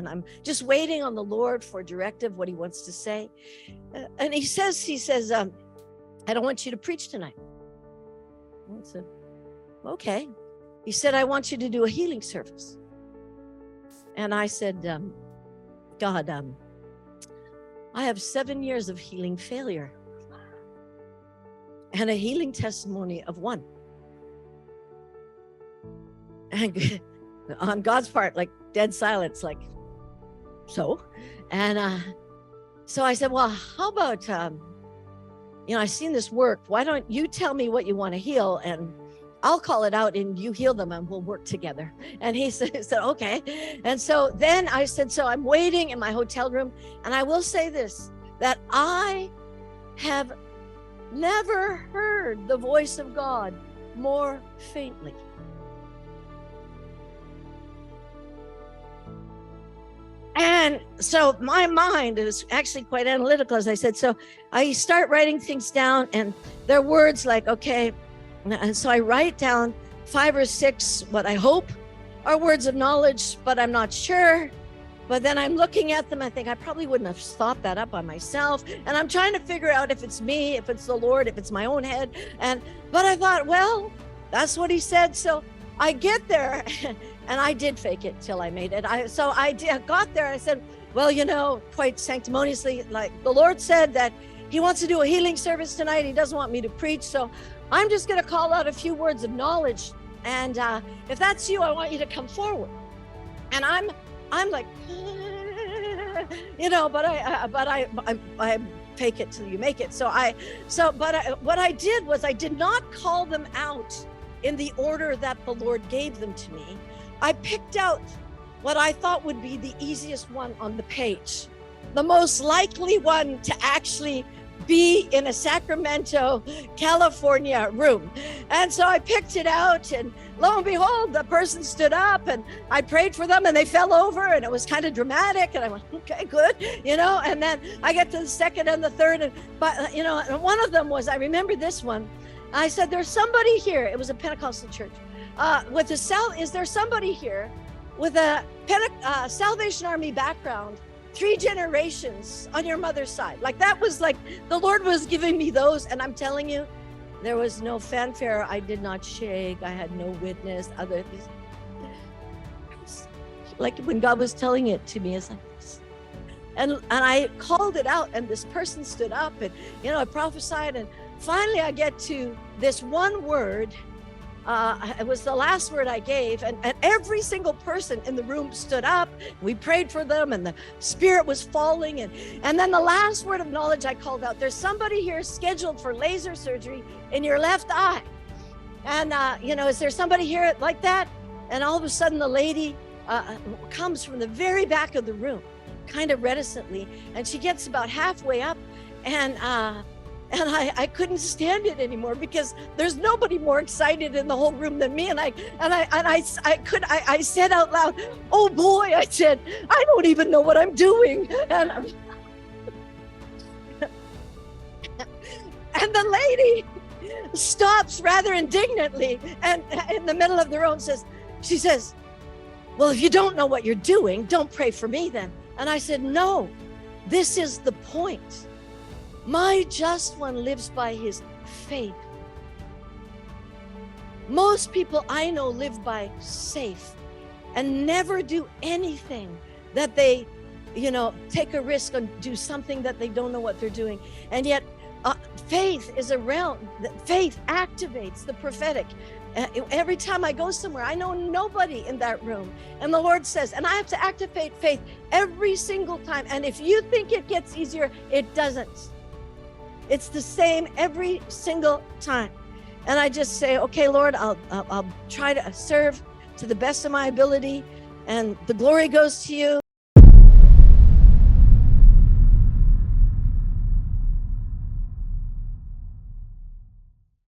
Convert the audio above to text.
and I'm just waiting on the Lord for directive, what he wants to say. And he says, I don't want you to preach tonight. I said, okay. He said, I want you to do a healing service. And I said, God, I have 7 years of healing failure and a healing testimony of 1. And on God's part, like dead silence, like, so. And so I said, well, how about, I've seen this work. Why don't you tell me what you want to heal, and I'll call it out and you heal them and we'll work together. And he said, okay. And so then I said, so I'm waiting in my hotel room. And I will say this, that I have never heard the voice of God more faintly. And so my mind is actually quite analytical, as I said. So I start writing things down, and there are words like, okay. And so I write down 5 or 6, what I hope are words of knowledge, but I'm not sure. But then I'm looking at them, I think I probably wouldn't have thought that up on myself. And I'm trying to figure out if it's me, if it's the Lord, if it's my own head. But I thought, well, that's what he said. So I get there, and I did fake it till I made it. I got there, I said, well, quite sanctimoniously, like the Lord said that he wants to do a healing service tonight. He doesn't want me to preach. So I'm just going to call out a few words of knowledge. And if that's you, I want you to come forward. And I'm like, but I fake it till you make it. What I did was I did not call them out in the order that the Lord gave them to me. I picked out what I thought would be the easiest one on the page, the most likely one to actually be in a Sacramento, California room. And so I picked it out, and lo and behold, the person stood up, and I prayed for them and they fell over, and it was kind of dramatic. And I went, okay, good, and then I get to the second and the third, and one of them was, I remember this one. I said, there's somebody here. It was a Pentecostal church. Is there somebody here with a Salvation Army background, 3 generations on your mother's side? Like, that was like, the Lord was giving me those. And I'm telling you, there was no fanfare. I did not shake. I had no witness. Like when God was telling it to me, it's like this. And I called it out, and this person stood up, and, I prophesied. And finally I get to this one word. It was the last word I gave, and every single person in the room stood up. We prayed for them, and the Spirit was falling. And then the last word of knowledge I called out, there's somebody here scheduled for laser surgery in your left eye. And, is there somebody here like that? And all of a sudden the lady comes from the very back of the room, kind of reticently, and she gets about halfway up, and I couldn't stand it anymore, because there's nobody more excited in the whole room than me. And I said out loud, oh boy, I said, I don't even know what I'm doing. And the lady stops rather indignantly, and in the middle of the room she says, well, if you don't know what you're doing, don't pray for me then. And I said, no, this is the point. My just one lives by his faith. Most people I know live by safe and never do anything that they, take a risk and do something that they don't know what they're doing. And yet faith is a realm. Faith activates the prophetic. Every time I go somewhere, I know nobody in that room. And the Lord says, and I have to activate faith every single time. And if you think it gets easier, it doesn't. It's the same every single time. And I just say, okay, Lord, I'll try to serve to the best of my ability, and the glory goes to you.